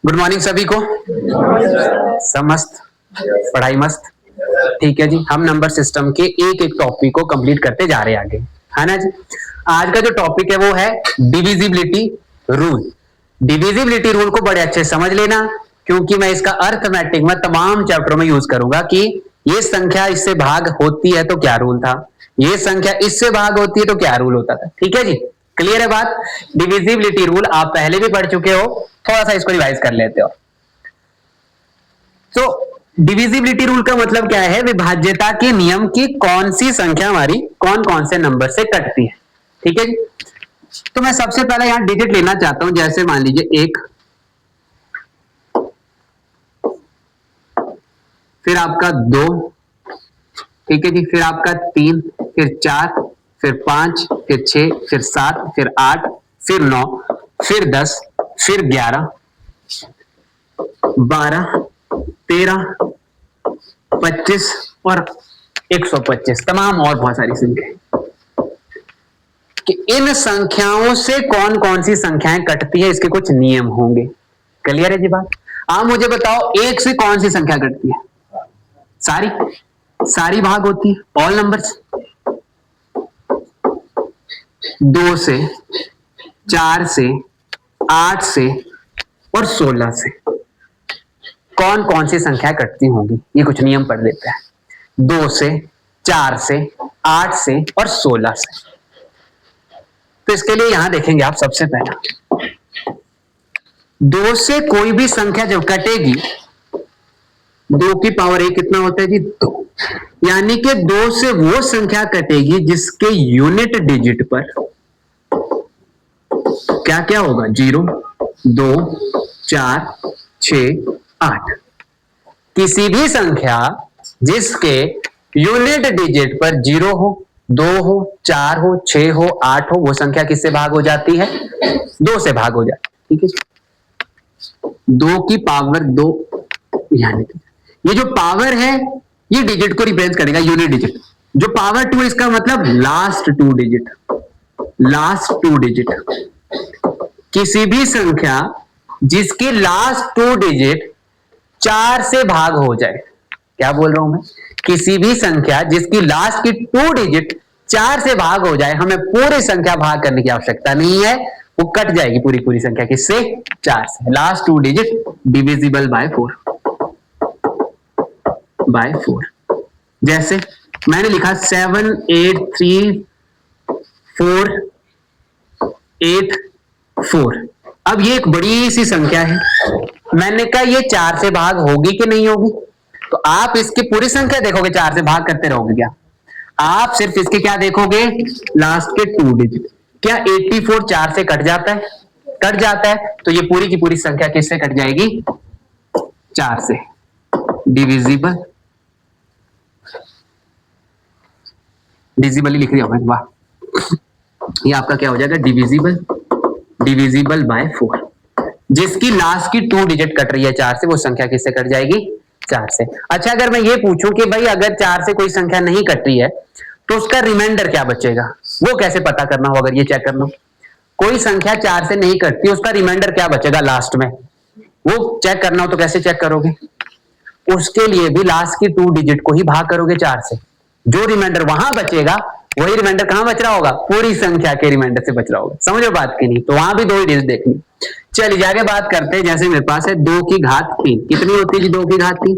Good morning सभी को। सब मस्त, पढ़ाई मस्त। ठीक है जी, हम नंबर सिस्टम के एक एक टॉपिक को कंप्लीट करते जा रहे हैं आगे, है ना जी। आज का जो टॉपिक है वो है डिविजिबिलिटी रूल। डिविजिबिलिटी रूल को बड़े अच्छे समझ लेना, क्योंकि मैं इसका अर्थमेटिक में तमाम चैप्टरों में यूज करूंगा कि ये संख्या इससे भाग होती है तो क्या रूल था, ये संख्या इससे भाग होती है तो क्या रूल होता था। ठीक है जी, क्लियर है बात। डिविजिबिलिटी रूल आप पहले भी पढ़ चुके हो, थोड़ा सा इसको रिवाइज कर लेते हो। तो डिविजिबिलिटी रूल का मतलब क्या है, विभाज्यता के नियम की कौन सी संख्या हमारी कौन कौन से नंबर से कटती है। ठीक है जी, तो मैं सबसे पहले यहां डिजिट लेना चाहता हूं, जैसे मान लीजिए 1, फिर आपका 2, ठीक है जी, फिर आपका 3, फिर 4, फिर 5, फिर 6, फिर 7, फिर 8, फिर 9, फिर 10, फिर 11, 12, 13, 25 और 125, तमाम और बहुत सारी संख्याएं। कि इन संख्याओं से कौन कौन सी संख्याएं कटती है, इसके कुछ नियम होंगे। क्लियर है जी बात। आप मुझे बताओ, 1 से कौन सी संख्या कटती है? सारी सारी भाग होती है, ऑल नंबर्स। 2 से, 4 से, 8 से और 16 से कौन कौन सी संख्याएं कटती होंगी, ये कुछ नियम पढ़ लेते हैं। 2 से, 4 से, 8 से और 16 से। तो इसके लिए यहां देखेंगे आप, सबसे पहला 2 से कोई भी संख्या जब कटेगी, 2 की पावर a कितना होता है जी? 2। यानी कि 2 से वो संख्या कटेगी जिसके यूनिट डिजिट पर क्या क्या होगा? 0, 2, 4, 6, 8। किसी भी संख्या जिसके यूनिट डिजिट पर 0 हो, 2 हो, 4 हो, 6 हो, 8 हो, वो संख्या किससे भाग हो जाती है? 2 से भाग हो जाती है। ठीक है, 2 की पावर 2, यानी ये जो पावर है ये डिजिट को रिप्रेजेंट करेगा, यूनिट डिजिट। जो पावर 2 इसका मतलब लास्ट 2 डिजिट, लास्ट 2 डिजिट। किसी भी संख्या जिसकी लास्ट 2 डिजिट 4 से भाग हो जाए, क्या बोल रहा हूं मैं? किसी भी संख्या जिसकी लास्ट की 2 डिजिट 4 से भाग हो जाए, हमें पूरी संख्या भाग करने की आवश्यकता नहीं है, वो कट जाएगी पूरी पूरी संख्या। किससे? 4 से। Last 2 digit divisible bye 4। जैसे मैंने लिखा 7, 8, 3, 4, 8, 4। अब ये एक बड़ी सी संख्या है, मैंने कहा ये 4 से भाग होगी कि नहीं होगी? तो आप इसकी पूरी संख्या देखोगे, 4 से भाग करते रहोगे क्या? आप सिर्फ इसके क्या देखोगे? लास्ट के 2 डिजिट। क्या 84 4 से कट जाता है? कट जाता है। तो ये पूरी की पूरी संख्या किससे कट जाएगी? 4 से। डिविजिबल, डिविजिबल लिख दिया मैंने, वाह। ये आपका क्या हो जाएगा? Divisible by 4। जिसकी लास्ट की 2 डिजिट कट रही है 4 से, वो संख्या किससे कट जाएगी? 4 से। अच्छा, अगर मैं ये पूछूं कि भाई अगर 4 से कोई संख्या नहीं कट रही है तो उसका रिमाइंडर क्या बचेगा, वो कैसे पता करना हो? अगर ये चेक करना, कोई संख्या 4 से नहीं कटती, उसका रिमाइंडर क्या बचेगा लास्ट में, वो चेक करना हो तो कैसे चेक करोगे? उसके लिए भी लास्ट की 2 डिजिट को ही भाग करोगे 4 से। जो रिमाइंडर वहां बचेगा वही रिमाइंडर कहां बच रहा होगा? पूरी संख्या के रिमाइंडर से बच रहा होगा। समझो बात की नहीं? तो वहां भी 2 ही डिजिट देखनी। चलिए आगे बात करते हैं। जैसे मेरे पास है 2 की घात 3, कितनी होती है जी 2 की घात 3?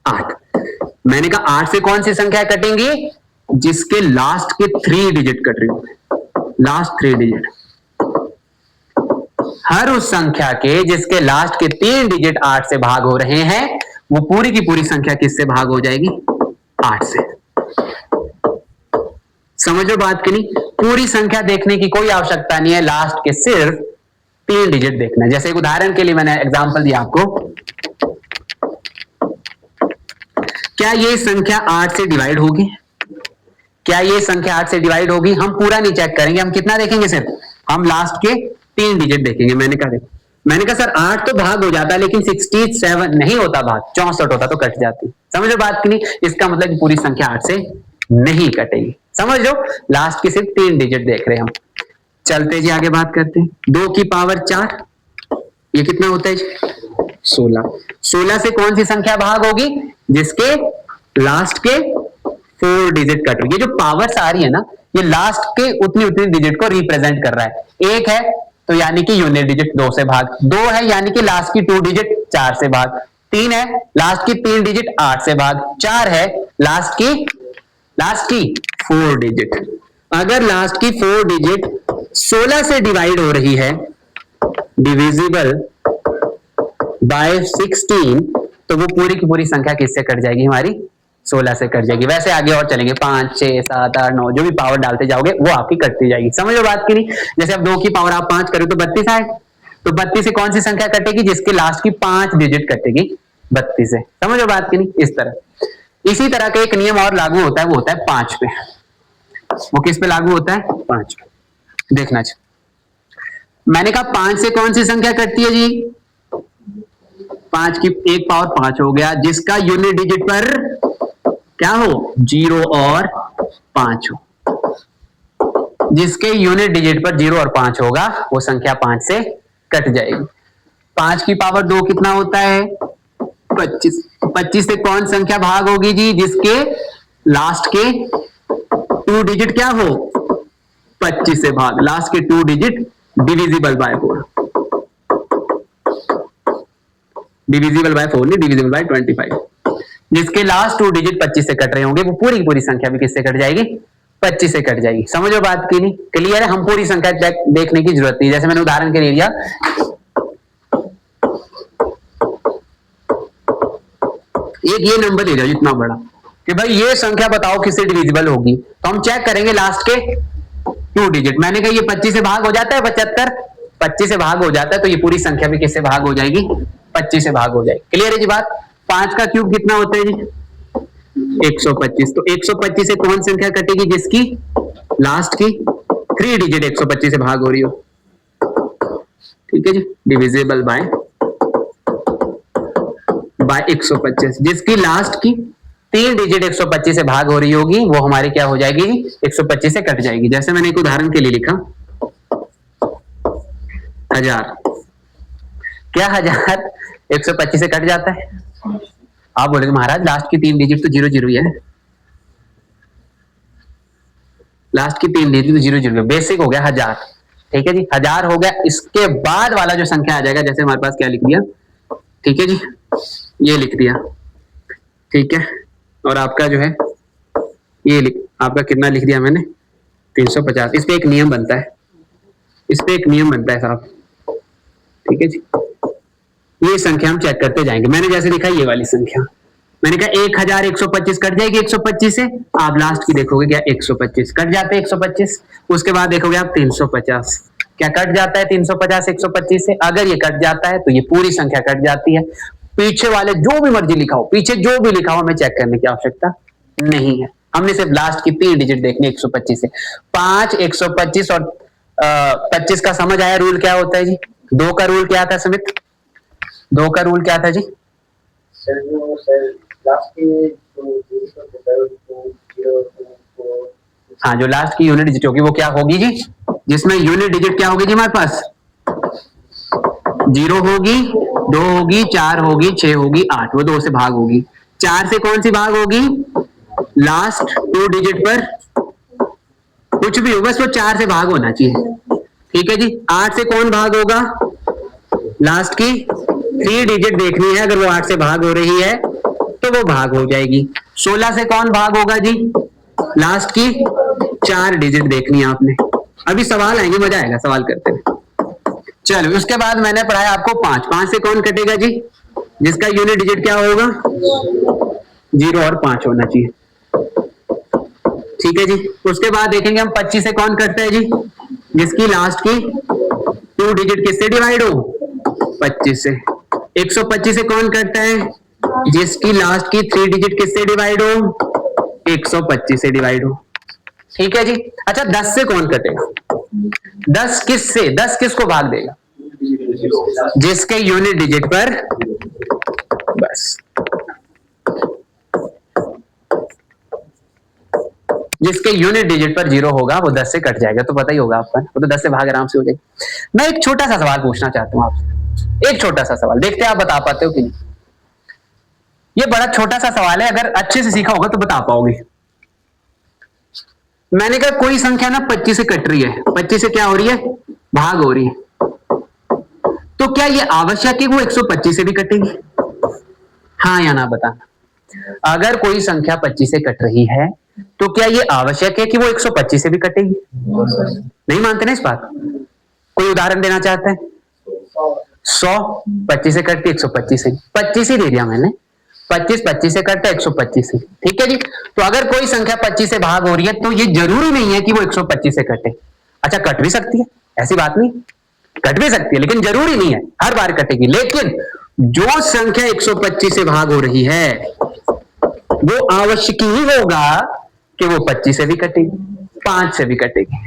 8। मैंने कहा 8 से कौन सी संख्या कटेंगी? जिसके लास्ट के 3 डिजिट कट रही होंगे, लास्ट 3 डिजिट। हर उस संख्या के जिसके लास्ट के 3 डिजिट 8 से भाग हो रहे हैं, वो पूरी की पूरी संख्या किससे भाग हो जाएगी? 8 से। समझो बात की नहीं? पूरी संख्या देखने की कोई आवश्यकता नहीं है, लास्ट के सिर्फ 3 डिजिट देखना है। जैसे एक उदाहरण के लिए मैंने एग्जांपल दिया आपको, क्या ये संख्या 8 से डिवाइड होगी? क्या ये संख्या 8 से डिवाइड होगी? हम पूरा नहीं चेक करेंगे, हम कितना देखेंगे? सिर्फ हम लास्ट के 3 डिजिट देखेंगे। मैंने कहा सर 8 तो भाग हो जाता है, लेकिन 67 नहीं होता भाग, 64 होता तो कट जाती। समझो बात की नहीं? इसका मतलब पूरी संख्या 8 से नहीं कटेगी। समझ लो, लास्ट के सिर्फ 3 डिजिट देख रहे हैं हम। चलते जी आगे बात करते हैं। 2 की पावर 4, ये कितना होता है जी? 16। 16 से कौन सी संख्या भाग होगी? जिसके लास्ट के 4 डिजिट कट होगी। ये जो पावर्स आ रही है ना, ये लास्ट के उतनी उतनी डिजिट को रिप्रेजेंट कर रहा है। 1 है तो यानी कि यूनिट डिजिट 2 से भाग, 2 है यानी कि लास्ट की 2 डिजिट 4 से भाग, 3 है लास्ट की 3 डिजिट 8 से भाग, 4 है लास्ट की 4 डिजिट। अगर लास्ट की 4 डिजिट 16 से डिवाइड हो रही है, डिविजिबल बाय 16, तो वो पूरी की पूरी संख्या किससे कट जाएगी? हमारी 16 से कट जाएगी। वैसे आगे और चलेंगे, 5, 6, 7, 8, 9 जो भी पावर डालते जाओगे वो आपकी कटती जाएगी। समझो बात की नहीं? जैसे अब 2 की पावर आप 5 करो तो 32 आए, तो 32 से कौन सी संख्या कटेगी? जिसके लास्ट की 5 डिजिट कटेगी 32 से। समझो बात की नहीं? इस तरह। इसी तरह का एक नियम और लागू होता है, वो होता है 5 पे। वो किस पे लागू होता है? 5 पे। देखना चाहिए। मैंने कहा 5 से कौन सी संख्या कटती है जी? 5 की 1 पावर 5 हो गया, जिसका यूनिट डिजिट पर क्या हो? 0 और 5 हो। जिसके यूनिट डिजिट पर 0 और 5 होगा वो संख्या 5 से कट जाएगी। 5 की पावर 2 कितना होता है? 25। 25 से कौन संख्या भाग होगी जी? जिसके लास्ट के 2 डिजिट क्या हो? 25 से भाग, लास्ट के 2 digit divisible bye 4, divisible by 4 नहीं, डिविजिबल बाय 25। जिसके लास्ट 2 डिजिट 25 से कट रहे होंगे वो पूरी की पूरी संख्या भी किससे कट जाएगी? 25 से कट जाएगी। समझो बात की नहीं? क्लियर है? हम पूरी संख्या देखने की जरूरत नहीं। जैसे मैंने उदाहरण के लिए लिया, एक ये नंबर ले लो जितना बड़ा, कि भाई ये संख्या बताओ किससे डिविजिबल होगी, तो हम चेक करेंगे लास्ट के 2 डिजिट। मैंने कहा ये 25 से भाग हो जाता है, 75 25 से भाग हो जाता है, तो ये पूरी संख्या भी किससे भाग हो जाएगी? 25 से भाग हो जाएगी। क्लियर है जी बात? 5 का क्यूब कितना होता है जी? 125। तो 125 से कौन संख्या कटेगी? जिसकी लास्ट की 3 डिजिट 125 से भाग हो रही हो। ठीक है जी, डिविजिबल बाय 125। जिसकी लास्ट की 3 डिजिट 125 से भाग हो रही होगी वो हमारी क्या हो जाएगी? 125 से कट जाएगी। जैसे मैंने एक उदाहरण के लिए लिखा 1000। क्या 1000 125 से कट जाता है? आप बोलेंगे महाराज लास्ट की 3 डिजिट तो 0 0 ही है। लास्ट की 3 डिजिट तो 0 0 बेसिक हो गया 1000। ठीक है जी, 1000 हो गया। इसके बाद वाला जो संख्या आ जाएगा, जैसे हमारे पास क्या लिख दिया, ठीक है जी, ये लिख दिया, ठीक है, और आपका जो है ये आपका कितना लिख दिया मैंने? 350। इस पे एक नियम बनता है, इस पे एक नियम बनता है साहब। ठीक है जी, ये संख्या हम चेक करते जाएंगे। मैंने जैसे लिखा ये वाली संख्या, मैंने कहा 1125 कट जाएगी 125 से। आप लास्ट की देखोगे क्या? 125 कट जाते हैं 125। उसके बाद देखोगे आप 350, क्या कट जाता है 350 125 से? अगर ये कट जाता है तो ये पूरी संख्या कट जाती है। पीछे वाले जो भी मर्जी लिखा हो, पीछे जो भी लिखा हो, हमें चेक करने की आवश्यकता नहीं है। हमने सिर्फ लास्ट की 3 डिजिट देखनी 125 से। 5 125 और 25 का समझ आया? रूल क्या होता है जी? 2 का रूल क्या था समित? 2 का रूल क्या था जी? हाँ, जो लास्ट की यूनिट डिजिट होगी वो क्या होगी जी? जिसमें यूनिट डिजिट क्या होगी जी हमारे पास? 0 होगी, 2 होगी, 4 होगी, 6 होगी, 8। वो 2 से भाग होगी। 4 से कौन सी भाग होगी? लास्ट 2 डिजिट पर कुछ भी हो, बस वो 4 से भाग होना चाहिए। ठीक है जी। 8 से कौन भाग होगा? लास्ट की 3 डिजिट देखनी है, अगर वो 8 से भाग हो रही है तो वो भाग हो जाएगी। 16 से कौन भाग होगा जी? लास्ट की 4 डिजिट देखनी है आपने। अभी सवाल आएंगे, मजा आएगा सवाल करते हुए। चलो, उसके बाद मैंने पढ़ाया आपको 5। 5 से कौन कटेगा जी? जिसका यूनिट डिजिट क्या होगा? 0 और 5 होना चाहिए। ठीक है जी। उसके बाद देखेंगे हम 25 से कौन कटता है जी? जिसकी लास्ट की 2 डिजिट किससे डिवाइड हो? 25 से। 125 से कौन कटता है? जिसकी लास्ट की 3 डिजिट किससे डिवाइड हो? 125 से डिवाइड हो। ठीक है जी। अच्छा, 10 से कौन कटेगा? 10 किससे? 10 किसको भाग देगा? जिसके यूनिट डिजिट पर, बस, जिसके यूनिट डिजिट पर 0 होगा वो 10 से कट जाएगा। तो पता ही होगा आपका, वो तो 10 से भाग आराम से हो जाएगा। मैं एक छोटा सा सवाल पूछना चाहता हूं आपसे। एक छोटा सा सवाल, देखते हैं आप बता पाते हो कि नहीं। ये बड़ा छोटा सा सवाल है, अगर अच्छे से सीखा होगा तो बता पाओगे। मैंने कहा कोई संख्या ना 25 से कट रही है, 25 से क्या हो रही है, भाग हो रही है, तो क्या ये आवश्यक है वो 125 से भी कटेगी? हाँ या ना बताना। अगर कोई संख्या 25 से कट रही है तो क्या ये आवश्यक है कि वो 125 से भी कटेगी? नहीं मानते ना इस बात? कोई उदाहरण देना चाहते हैं? 100 25 से कटती 125 से, 25 ही दे दिया मैंने, 25 से कटता 125 से, ठीक है जी। तो अगर कोई संख्या 25 से भाग हो रही है तो ये जरूरी नहीं है कि वो 125 से कटे। अच्छा कट भी सकती है, ऐसी बात नहीं, कट भी सकती है, लेकिन जरूरी नहीं है हर बार कटेगी। लेकिन जो संख्या 125 से भाग हो रही है वो आवश्यक ही होगा कि वो 25 से भी कटेगी, 5 से भी कटेगी,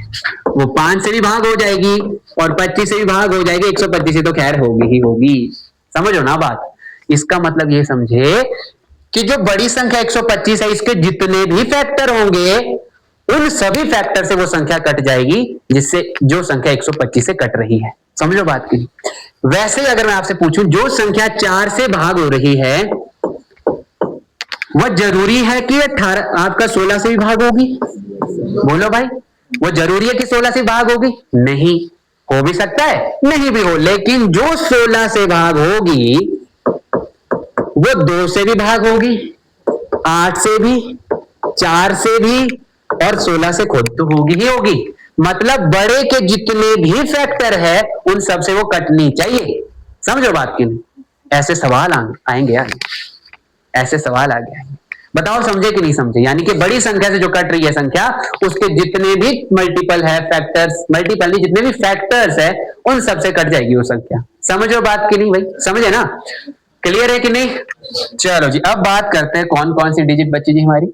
वो 5 से भी भाग हो जाएगी और 25 से भी भाग हो जाएगी, 125 से तो खैर होगी ही होगी। समझो ना बात। इसका मतलब ये समझे कि जो बड़ी संख्या 125 है इसके जितने भी फैक्टर होंगे उन सभी फैक्टर से वो संख्या कट जाएगी जिससे जो संख्या 125 से कट रही है। समझो बात की। वैसे ही अगर मैं आपसे पूछूं जो संख्या 4 से भाग हो रही है वह जरूरी है कि 18 आपका 16 से भी भाग होगी? बोलो भाई, वो जरूरी है कि 16 से भाग होगी? नहीं, हो भी सकता है नहीं भी हो, लेकिन जो 16 से भाग होगी वो 2 से भी भाग होगी, 8 से भी, 4 से भी और 16 से खुद तो होगी ही होगी। मतलब बड़े के जितने भी फैक्टर है उन सब से वो कटनी चाहिए। समझो बात की नहीं? ऐसे सवाल आएंगे आगे, ऐसे सवाल आगे आएंगे। बताओ समझे कि नहीं समझे? यानी कि बड़ी संख्या से जो कट रही है संख्या उसके जितने भी मल्टीपल है फैक्टर्स, मल्टीपल नहीं जितने भी फैक्टर्स है उन सब से कट जाएगी वो संख्या। समझो बात की नहीं भाई? समझे ना? क्लियर है कि नहीं? चलो जी अब बात करते हैं कौन कौन सी डिजिट बची जी हमारी।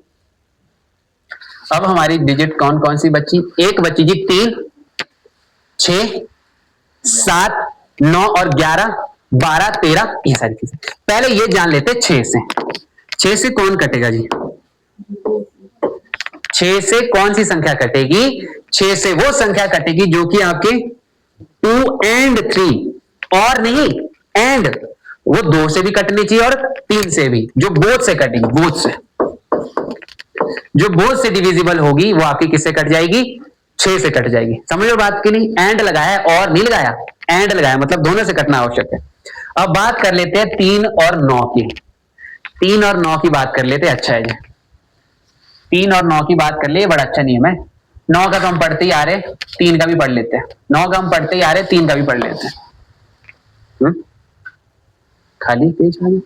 अब हमारी डिजिट कौन कौन सी बची? एक बची जी 3, 6, 7, 9 और 11, 12, 13, ये सारी चीजें। पहले ये जान लेते 6 से। 6 से कौन कटेगा जी? 6 से कौन सी संख्या कटेगी? 6 से वो संख्या कटेगी जो कि आपके 2 एंड 3 और नहीं एंड, वो 2 से भी कटनी चाहिए और 3 से भी, जो बोथ से कटेगी, बोथ से, जो बोथ से डिविजिबल होगी वो आपकी किससे कट जाएगी? 6 से कट जाएगी। समझो बात की नहीं? एंड लगाया और नहीं लगाया, एंड लगाया मतलब दोनों से कटना आवश्यक है। अब बात कर लेते हैं 3 और 9 की। 3 और 9 की बात कर लेते हैं। अच्छा है जी, 3 और 9 की बात कर ले, बड़ा अच्छा नियम है। 9 का तो हम पढ़ते ही आ रहे, 3 का भी पढ़ लेते हैं। 9 का हम पढ़ते ही आ रहे, 3 का भी पढ़ लेते हैं। खाली पेज खाली।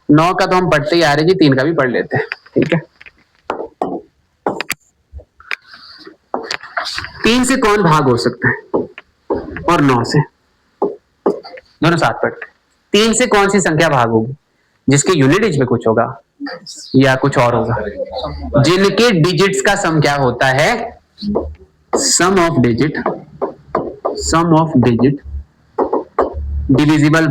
9 का तो हम पढ़ते ही आ रहे जी, 3 का भी पढ़ लेते हैं, ठीक है। 3 से कौन भाग हो सकता है और 9 से? दोनों साथ पढ़ते हैं। 3 से कौन सी संख्या भाग होगी जिसके यूनिट डिजिट में कुछ होगा या कुछ और होगा? जिनके डिजिट्स का सम क्या होता है? Sum of digit, sum of digit divisible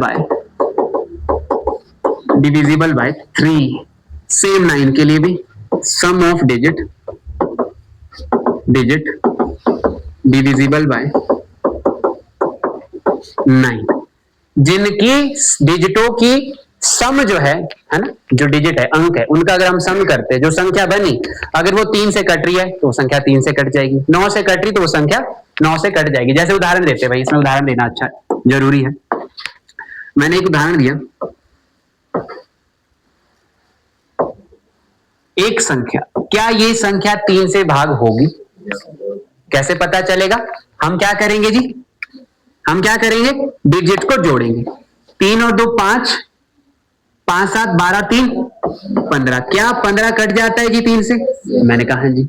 by 3। Same 9 के लिए भी sum of digit divisible by 9। जिनकी डिजिटों की सम जो है ना, जो डिजिट है, अंक है, उनका अगर हम सम करते हैं, जो संख्या बनी, अगर वो 3 से कट रही है तो वो संख्या 3 से कट जाएगी, 9 से कट रही तो वो संख्या 9 से कट जाएगी। जैसे उदाहरण देते हैं भाई, इसमें उदाहरण देना अच्छा जरूरी है। मैंने एक उदाहरण दिया, एक संख्या, क्या ये संख्या 3 से भाग होगी? कैसे पता चलेगा? हम क्या करेंगे जी? हम क्या करेंगे? डिजिट को जोड़ेंगे। 3 और 2 5, 5 7 12, 3 15। क्या 15 कट जाता है जी 3 से? मैंने कहा हाँ जी।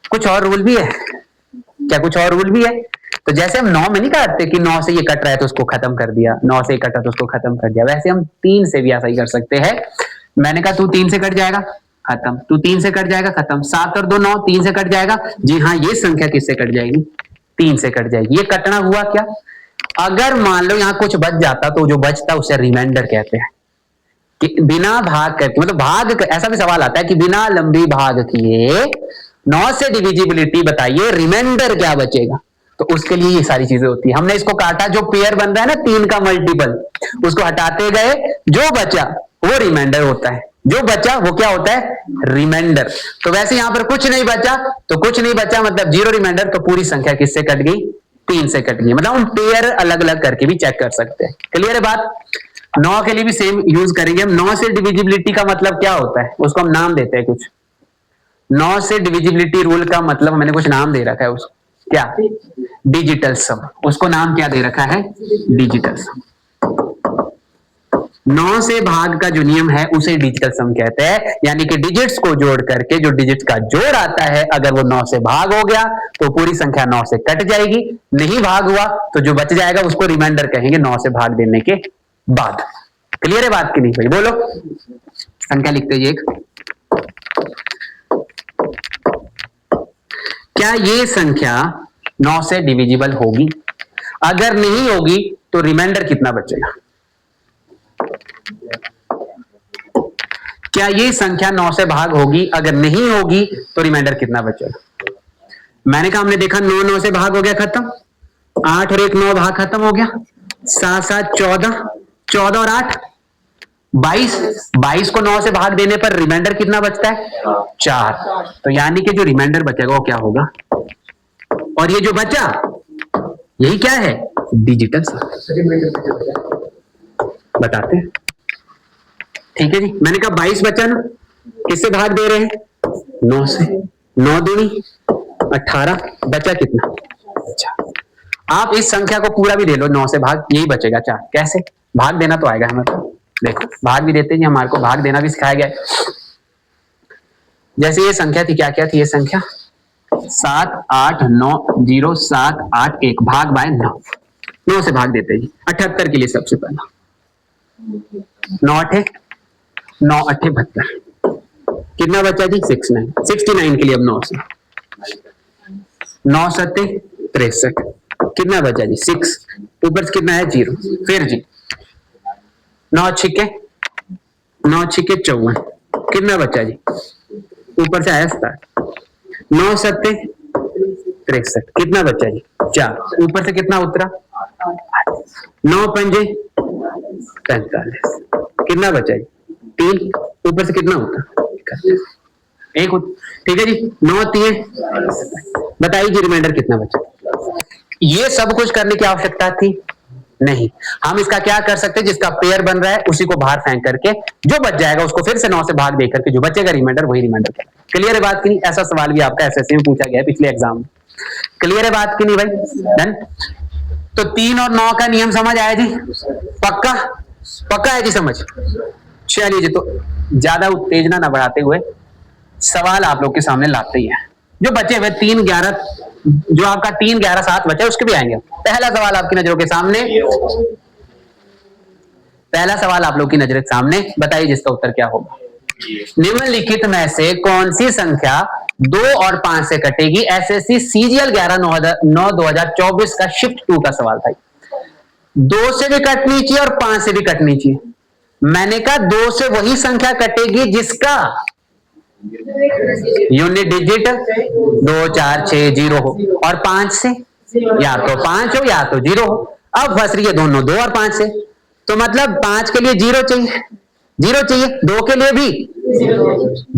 कुछ और रूल भी है क्या? कुछ और रूल भी है? तो जैसे हम 9 में नहीं काटते कि 9 से ये कट रहा है तो उसको खत्म कर दिया, 9 से कटा तो उसको खत्म कर दिया, वैसे हम 3 से भी ऐसा ही कर सकते हैं। मैंने कहा तू 3 से कट जाएगा, खत्म। तू 3 से कट जाएगा, खत्म। 7 और 2 9, 3 से कट जाएगा। जी हाँ, ये संख्या किससे कट जाएगी? 3 से कट जाएगी। ये कटना हुआ क्या? अगर मान लो यहां कुछ बच जाता तो जो बचता उसे रिमाइंडर कहते हैं। कि बिना भाग करके, मतलब भाग, ऐसा भी सवाल आता है कि बिना लंबी भाग किए 9 से डिविजिबिलिटी बताइए, रिमाइंडर क्या बचेगा? तो उसके लिए ये सारी चीजें होती है। हमने इसको काटा, जो पेयर बन रहा है ना 3 का मल्टीपल, उसको हटाते गए, जो बचा वो रिमाइंडर होता है, जो बचा वो क्या होता है, रिमाइंडर। तो वैसे यहां पर कुछ नहीं बचा, तो कुछ नहीं बचा मतलब 0 रिमाइंडर, तो पूरी संख्या किससे कट गई, 3 से कट गई। मतलब हम पेयर अलग अलग करके भी चेक कर सकते हैं। क्लियर है बात। 9 के लिए भी सेम यूज करेंगे हम। 9 से डिविजिबिलिटी का मतलब क्या होता है, उसको हम नाम देते हैं कुछ। 9 से डिविजिबिलिटी रूल का मतलब मैंने कुछ नाम दे रखा है उसको, क्या, डिजिटल सम। उसको नाम क्या दे रखा है, डिजिटल सम। 9 से भाग का जो नियम है उसे डिजिटल सम कहते हैं। यानी कि डिजिट्स को जोड़ करके जो डिजिट्स का जोड़ आता है, अगर वो 9 से भाग हो गया तो पूरी संख्या 9 से कट जाएगी। नहीं भाग हुआ तो जो बच जाएगा उसको रिमाइंडर कहेंगे 9 से भाग देने के बाद। क्लियर है बात की नहीं भाई, बोलो। संख्या लिखते हैं एक। क्या ये संख्या 9 से डिविजिबल होगी? अगर नहीं होगी तो रिमाइंडर कितना बचेगा? क्या ये संख्या 9 से भाग होगी? अगर नहीं होगी तो रिमाइंडर कितना बचेगा? मैंने कहा, हमने देखा 9 9 से भाग हो गया, खत्म। 8 और 1 9 भाग खत्म हो गया। 7 7 14, 14 और 8 22। 22 को 9 से भाग देने पर रिमाइंडर कितना बचता है, 4। तो यानी कि जो रिमाइंडर बचेगा वो क्या होगा, और ये जो बचा यही क्या है, डिजिटल सम। बताते हैं, ठीक है जी। मैंने कहा 22 बचा ना, किससे भाग दे रहे हैं, 9 से। 9 दूनी 18, बचा कितना, 4। आप इस संख्या को पूरा भी दे लो, 9 से भाग, यही बचेगा 4। कैसे भाग देना तो आएगा हमें, देखो भाग भी देते हैं, हमारे को भाग देना भी सिखाया गया है। जैसे ये संख्या थी, क्या क्या थी ये संख्या, 7 8 9 0 7 8 1, भाग बाय 9। 9 से भाग देते हैं जी। 78 के लिए सबसे पहला 9 8 9 8 72, कितना बचा जी, 69। 69 के लिए अब 9 से 9 7 63, कितना बचा जी, 6। ऊपर से कितना है, 0। फिर जी 9 6 9 6 54, कितना बचा जी, ऊपर से आया 7। 9 7 63, कितना बचा जी, 4। ऊपर से कितना उतरा, 9 5 45, कितना बचा जी, 3। ऊपर से कितना उतरा, 1। ठीक है जी। 9 3, बताइए जी रिमाइंडर कितना बचा। ये सब कुछ करने की आवश्यकता थी नहीं। हम इसका क्या कर सकते हैं, जिसका पेयर बन रहा है उसी को बाहर फेंक करके जो बच जाएगा उसको फिर से 9 से भाग दे करके जो बचेगा रिमाइंडर, वही रिमाइंडर है। क्लियर है बात की नहीं? ऐसा सवाल भी आपका एसएससी में पूछा गया है पिछले एग्जाम में। क्लियर है बात की नहीं भाई, डन। तो 3 और 9 का नियम समझ आया जी, पक्का पक्का है जी समझ। चलिए जी, तो ज्यादा उत्तेजना ना बढ़ाते हुए सवाल आप लोग के सामने लाते ही है। जो बचे हुए 3 11, जो आपका 3 11 7 बचे उसके भी आएंगे। पहला सवाल आपकी नजरों के सामने, पहला सवाल आप लोग की नजर के सामने, बताइए जिसका उत्तर क्या होगा। निम्नलिखित में से कौन सी संख्या 2 और 5 से कटेगी? एसएससी सीजीएल 11/9/2024 का शिफ्ट 2 का सवाल था। 2 से भी कटनी चाहिए और 5 से भी कटनी चाहिए। मैंने कहा 2 से वही संख्या कटेगी जिसका यूनिट डिजिट 2 4 6 0 हो, और 5 से या तो 5 हो या तो 0 हो। अब फंस रही है दोनों 2 और 5 से, तो मतलब 5 के लिए 0 चाहिए, 0 चाहिए, 2 के लिए भी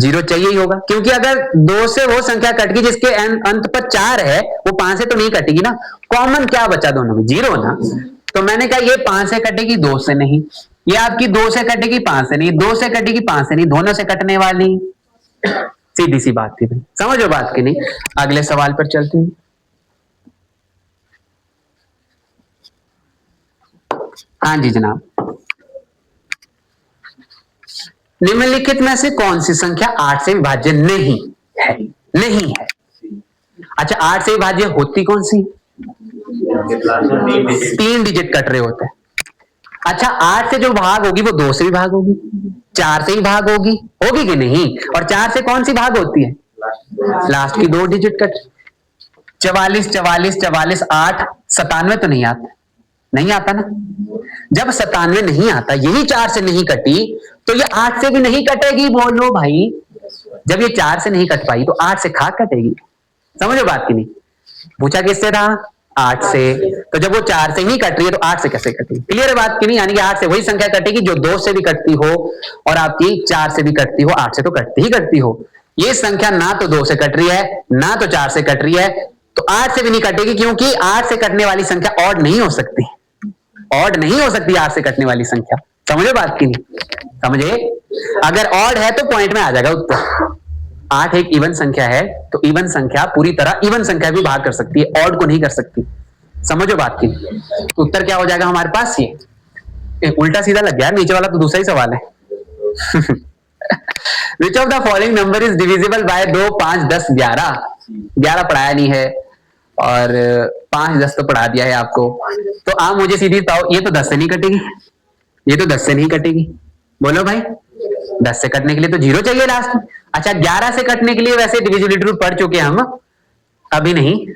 0 चाहिए ही होगा, क्योंकि अगर 2 से वो संख्या कट गई जिसके अंत पर 4 है, वो 5 से तो नहीं कटेगी ना। कॉमन क्या बचा दोनों में, 0 ना। तो मैंने कहा ये 5 से कटेगी 2 से नहीं, ये आपकी 2 से कटेगी 5 से नहीं, 2 से कटेगी 5 से नहीं, दोनों से कटने वाली। सीधी सी बात थी भाई, समझो बात की नहीं। अगले सवाल पर चलते हैं। हाँ जी जनाब, निम्नलिखित में से कौन सी संख्या 8 से विभाज्य नहीं है? नहीं है। अच्छा, 8 से विभाज्य होती कौन सी? 3 डिजिट कट रहे होते हैं। अच्छा, 8 से जो भाग होगी वो 2 से भी भाग होगी, 4 से ही भाग होगी, होगी कि नहीं? और 4 से कौन सी भाग होती है? लास्ट की 2 डिजिट कट। 44 44 44 8 97 तो नहीं आता, नहीं आता ना। जब 97 नहीं आता, यही 4 से नहीं कटी, तो ये 8 से भी नहीं कटेगी। बोलो भाई, जब ये 4 से नहीं कट पाई तो 8 से खाक कटेगी। समझो बात की नहीं? पूछा किससे था? 8 से। तो जब वो 4 से ही कट रही है तो 8 से कैसे कटेगी? क्लियर है बात की नहीं? यानी कि 8 से वही संख्या कटेगी जो 2 से भी कटती हो और आपकी 4 से भी कटती हो, 8 से तो कटती ही कटती हो। ये संख्या ना तो 2 से कट रही है ना तो 4 से कट रही है, तो 8 से भी नहीं कटेगी, क्योंकि 8 से कटने वाली संख्या ऑड नहीं हो सकती। ऑड नहीं हो सकती 8 से कटने वाली संख्या। समझे बात की नहीं? समझे? अगर ऑड है तो पॉइंट में आ जाएगा उत्तर। 8 एक इवन संख्या है, तो इवन संख्या पूरी तरह इवन संख्या भी भाग कर सकती है, ऑड को नहीं कर सकती। समझो बात की। उत्तर क्या हो जाएगा हमारे पास? ये उल्टा सीधा लग गया, नीचे वाला तो दूसरा ही सवाल है। Which of the following number is divisible bye 2, 5, 10, 11? 11 पढ़ाया नहीं है और 5, 10 तो पढ़ा दिया है आपको। तो आप मुझे सीधी बताओ, ये तो 10 से नहीं कटेगी, ये तो 10 से नहीं कटेगी। बोलो भाई, 10 से कटने के लिए तो 0 चाहिए लास्ट में। अच्छा, 11 से कटने के लिए वैसे डिविजिबिलिटी रूल पढ़ चुके हम, अभी नहीं।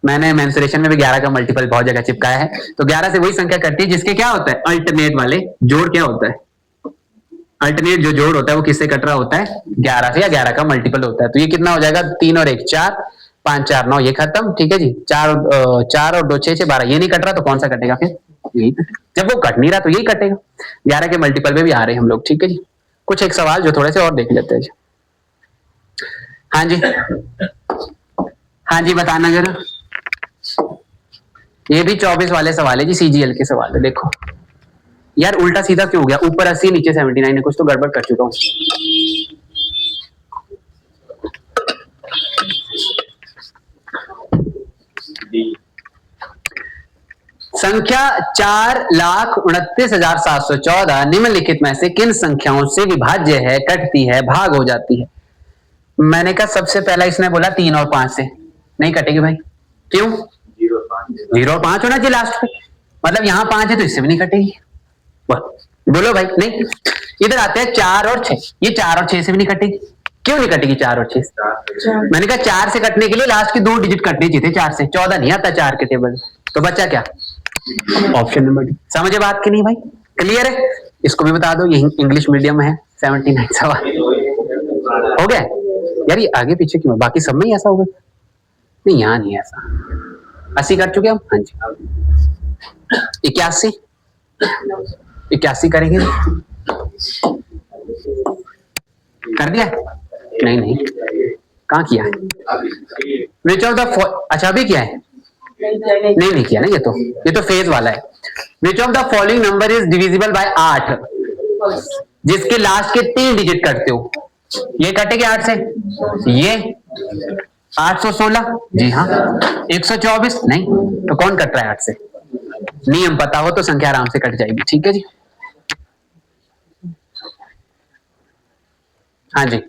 मैंने मेंसुरेशन में भी 11 का मल्टीपल बहुत जगह चिपकाया है। तो 11 से वही संख्या कटती है जिसके क्या होता है, अल्टरनेट वाले जोड़ क्या होता है, अल्टरनेट जो जोड़ होता है वो किससे कट रहा होता है, 11 से, या 11 का मल्टीपल होता है। तो ये कितना हो जाएगा, 3 और 1 4, 5 4 9, ये खत्म। ठीक है जी, 4 और 2 6 6 12, ये नहीं कट रहा तो कौन सा कटेगा फिर? यही। जब वो कट नहीं रहा तो यही कटेगा। 11 के मल्टीपल में भी आ रहे हैं हम लोग। ठीक है जी, कुछ एक सवाल जो थोड़े से और देख लेते हैं जी। हाँ जी, हाँ जी बताना जरा। ये भी 24 वाले सवाल है जी, सीजीएल के सवाल है। देखो यार, उल्टा सीधा क्यों हो गया? ऊपर 80 नीचे 79 है, कुछ तो गड़बड़ कर चुका हूं। संख्या 4,29,714 निम्नलिखित में से किन संख्याओं से विभाज्य है, कटती है, भाग हो जाती है? मैंने कहा सबसे पहला इसने बोला 3 और 5 से नहीं कटेगी भाई। क्यों? 0 और 5 होना चाहिए लास्ट में, मतलब यहां 5 है तो इससे भी नहीं कटेगी। बोलो भाई। नहीं, इधर आते हैं 4 और 6, ये 4 और 6 से भी नहीं कटेगी। क्यों नहीं कटेगी 4 और 6? मैंने कहा 4 से कटने के लिए लास्ट की 2 डिजिट कटनी चाहिए थे, 4 से 14 नहीं आता 4 के टेबल। तो बच्चा क्या? Option number D. समझे बात की नहीं भाई? क्लियर है? इसको भी बता दो, ये इंग्लिश मीडियम है। 79 सवाल हो गया यार, ये आगे पीछे क्यों? बाकी सब में ही ऐसा होगा? नहीं, यहाँ नहीं ऐसा। 80 कर चुके हम। हाँ जी, 81 81 करेंगे। कर दिया? नहीं नहीं, कहाँ किया है? विच ऑफ द, अच्छा अभी किया है? नहीं किया ना, ये तो फेज वाला है। Which of the following number is divisible bye 8 जिसके लास्ट के 3 डिजिट करते हो? ये कटेगा 8 से, ये 816, जी हाँ। 124 नहीं, तो कौन कट रहा है 8 से? नियम पता हो तो संख्या आराम से कट जाएगी। ठीक है जी, हाँ जी।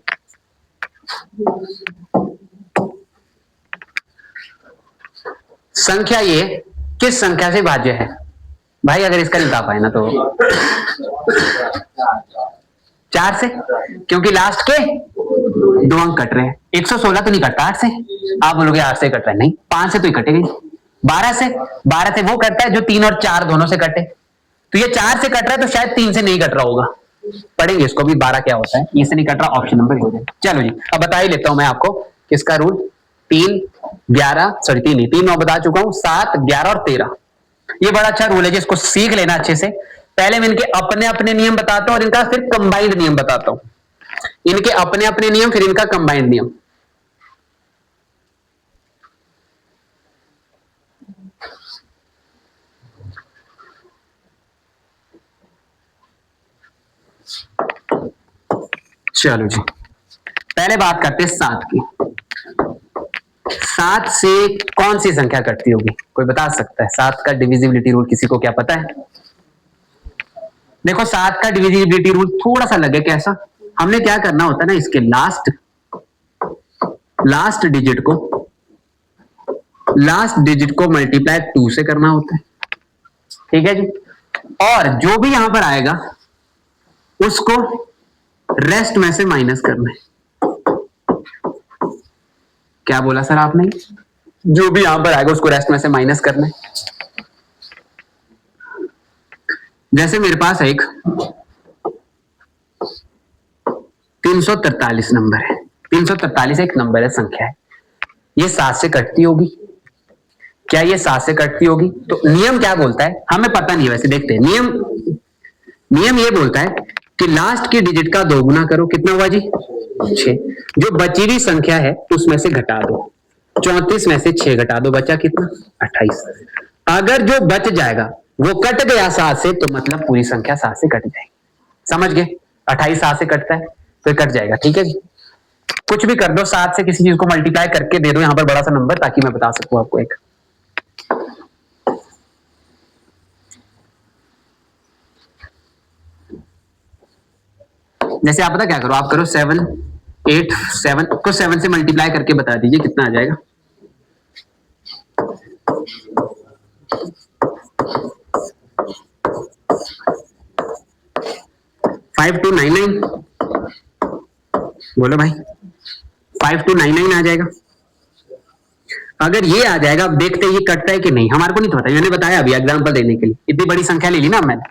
संख्या ये किस संख्या से भाज्य है भाई? अगर इसका नहीं बता पाए ना तो 4 से, क्योंकि लास्ट के 2 अंक कट रहे हैं। 116 तो नहीं कटता 8 से। आप बोलोगे 8 से कट रहा है, नहीं, 5 से तो ही कटेगी। 12 से वो कटता है जो 3 और 4 दोनों से कटे। तो ये 4 से कट रहा है तो शायद 3 से नहीं कट रहा होगा। पढ़ेंगे इसको भी, 12 क्या होता है, ये से नहीं कट रहा, ऑप्शन नंबर हो जाए। चलो जी, अब बता ही लेता हूं मैं आपको किसका रूल। 3 11 सॉरी 3 मैं बता चुका हूं, 7 11 और 13। ये बड़ा अच्छा रूल है जिसको सीख लेना अच्छे से। पहले मैं इनके अपने अपने नियम बताता हूं और इनका फिर कंबाइंड नियम बताता हूं। इनके अपने अपने नियम, फिर इनका कंबाइंड नियम। चलो जी, पहले बात करते हैं 7 की। 7 से कौन सी संख्या कटती होगी? कोई बता सकता है? 7 का डिविजिबिलिटी रूल किसी को क्या पता है? देखो 7 का डिविजिबिलिटी रूल थोड़ा सा लगे कैसा, हमने क्या करना होता है ना, इसके लास्ट डिजिट को मल्टीप्लाई 2 से करना होता है। ठीक है जी, और जो भी यहां पर आएगा उसको रेस्ट में से माइनस करना है। क्या बोला सर आपने? जो भी यहां पर आएगा उसको रेस्ट में से माइनस करना है। जैसे मेरे पास एक 343 नंबर है। 343 एक नंबर है, संख्या है। ये 7 से कटती होगी, क्या ये 7 से कटती होगी? तो नियम क्या बोलता है हमें पता नहीं है, वैसे देखते हैं। नियम ये बोलता है कि लास्ट की डिजिट का 2 गुना करो, कितना हुआ जी? 6। जो बची हुई संख्या है उसमें से घटा दो, 34 में से 6 घटा दो, बचा कितना? 28। अगर जो बच जाएगा वो कट गया 7 से, तो मतलब पूरी संख्या 7 से कट जाएगी। समझ गए? 28 7 से कटता है तो कट जाएगा। ठीक है जी, कुछ भी कर दो, 7 से किसी चीज को मल्टीप्लाई करके दे दो यहां पर बड़ा सा नंबर, ताकि मैं बता सकूं आपको एक। जैसे आप पता क्या करो, आप करो 7 8 7 को 7 से मल्टीप्लाई करके बता दीजिए कितना आ जाएगा। 5299, बोलो भाई, 5299 आ जाएगा। अगर ये आ जाएगा, अब देखते हैं ये कटता है कि नहीं। हमारे को नहीं पता, मैंने बताया अभी एग्जांपल देने के लिए, इतनी बड़ी संख्या ले ली ना मैंने।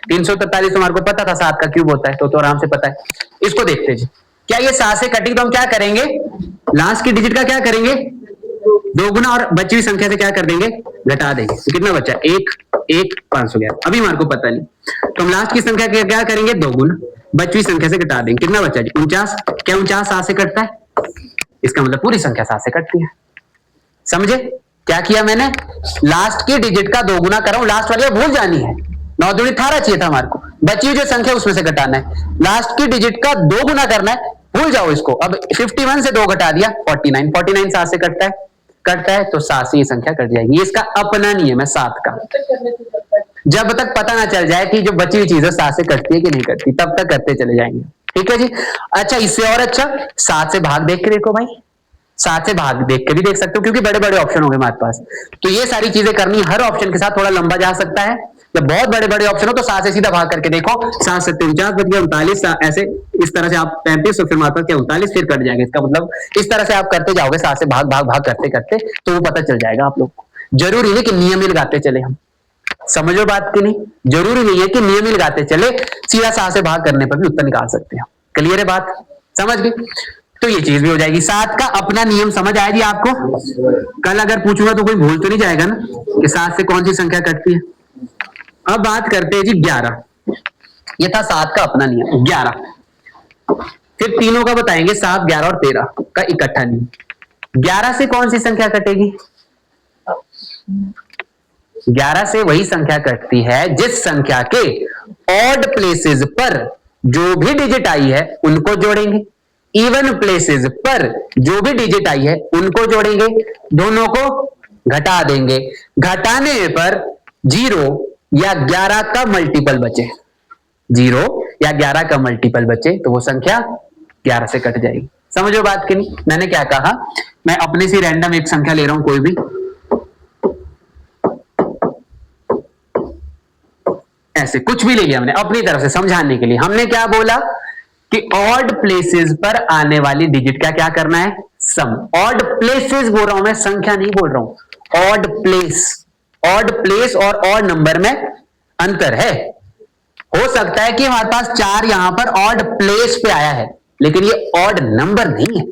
343 हमारे को पता था 7 का क्यूब होता है, तो आराम से पता है। इसको देखते जी, क्या ये 7 से कटेगी? तो हम क्या करेंगे, लास्ट की डिजिट का क्या करेंगे? 2 गुना, और बची हुई संख्या से क्या कर देंगे? घटा देंगे। तो कितना बचा? 1 511। अभी हमारे को पता नहीं, तो हम लास्ट की संख्या का क्या करेंगे? 2 गुना, बची हुई संख्या से घटा देंगे। कितना बचा जी? 49। क्या 49 7 से कटता है? इसका मतलब पूरी संख्या 7 से कटती है। समझे क्या किया मैंने? लास्ट की डिजिट का 2 गुना कर रहा हूं, लास्ट वाली भूल जानी है। 9 दूनी 18 चाहिए था हमारे को, बची हुई जो संख्या उसमें से घटाना है। लास्ट की डिजिट का 2 गुना करना है, भूल जाओ इसको। अब 51 से 2 घटा दिया, 49। 49 7 से कटता है तो 7 से ये संख्या कट जाएगी। ये इसका अपना नियम है 7 का। जब तक पता ना चल जाए कि जो बची हुई चीज है 7 से कटती है कि नहीं कटती, तब तक करते चले जाएंगे। ठीक है जी। अच्छा, इससे और अच्छा 7 से भाग देख के देखो भाई, 7 से भाग देख के भी देख सकते हो, क्योंकि बड़े बड़े ऑप्शन होंगे हमारे पास। तो ये सारी चीजें करनी, हर ऑप्शन के साथ थोड़ा लंबा जा सकता है। जब बहुत बड़े बड़े ऑप्शन हो तो 7 से सीधा भाग करके देखो, 7 से 49 बच गया, 39 ऐसे, इस तरह से आप 35 और फिर हमारे पास क्या 39 फिर कट जाएगा। इसका मतलब इस तरह से आप करते जाओगे, 7 से भाग भाग भाग करते करते, तो वो पता चल जाएगा आप लोग को। जरूरी नहीं कि नियम ही लगाते चले हम, समझो बात की नहीं। जरूरी नहीं है कि नियम ही लगाते चले, सीधा 7 से भाग करने पर भी उत्तर निकाल सकते हैं। क्लियर है बात? समझ गए? तो ये चीज भी हो जाएगी। 7 का अपना नियम समझ आया जी आपको? कल अगर पूछूंगा तो कोई भूल तो नहीं जाएगा ना कि 7 से कौन सी संख्या कटती है। अब बात करते हैं जी 11। ये था 7 का अपना नियम 11। फिर तीनों का बताएंगे, 7 11 और 13 का इकट्ठा नियम। 11 से कौन सी संख्या कटेगी? 11 से वही संख्या कटती है जिस संख्या के ऑड प्लेसेस पर जो भी डिजिट आई है उनको जोड़ेंगे, इवन प्लेसेस पर जो भी डिजिट आई है उनको जोड़ेंगे, दोनों को घटा देंगे। घटाने पर 0 या 11 का मल्टीपल बचे, 0 या 11 का मल्टीपल बचे तो वो संख्या 11 से कट जाएगी। समझो बात की नहीं? मैंने क्या कहा, मैं अपने से रैंडम एक संख्या ले रहा हूं कोई भी, ऐसे कुछ भी ले लिया मैंने अपनी तरफ से समझाने के लिए। हमने क्या बोला कि ऑड प्लेसेस पर आने वाली डिजिट का क्या करना है? सम। ऑड प्लेसेस बोल रहा हूं मैं, संख्या नहीं बोल रहा हूं। ऑड प्लेस, ऑड प्लेस और ऑड नंबर में अंतर है। हो सकता है कि हमारे पास 4 यहां पर ऑड प्लेस पे आया है, लेकिन ये ऑड नंबर नहीं है।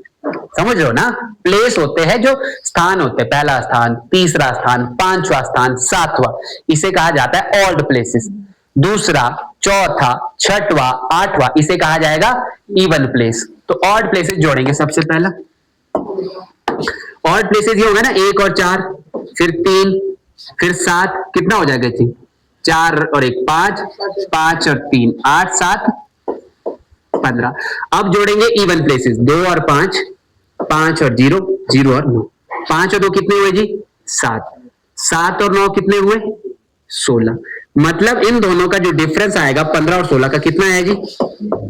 समझ रहे हो ना? प्लेस होते हैं जो स्थान होते हैं, पहला स्थान, तीसरा स्थान, 5वां स्थान, 7वां, इसे कहा जाता है ऑड प्लेसेस। दूसरा, चौथा, 6वां, 8वां, इसे कहा जाएगा इवन प्लेस। तो ऑड प्लेसेस जोड़ेंगे। सबसे पहला ऑड प्लेसेस ये होगा ना, 1 और 4, फिर 3, फिर 7, कितना हो जाएगा जी? 4 और 1 5, 5 और 3 8, 7 15। अब जोड़ेंगे इवन प्लेसेस, 2 और 5, 5 और 0, 0 और 9, 5 और 2 कितने हुए जी? 7, 7 और 9 कितने हुए? 16। मतलब इन दोनों का जो डिफरेंस आएगा 15 और 16 का कितना है जी?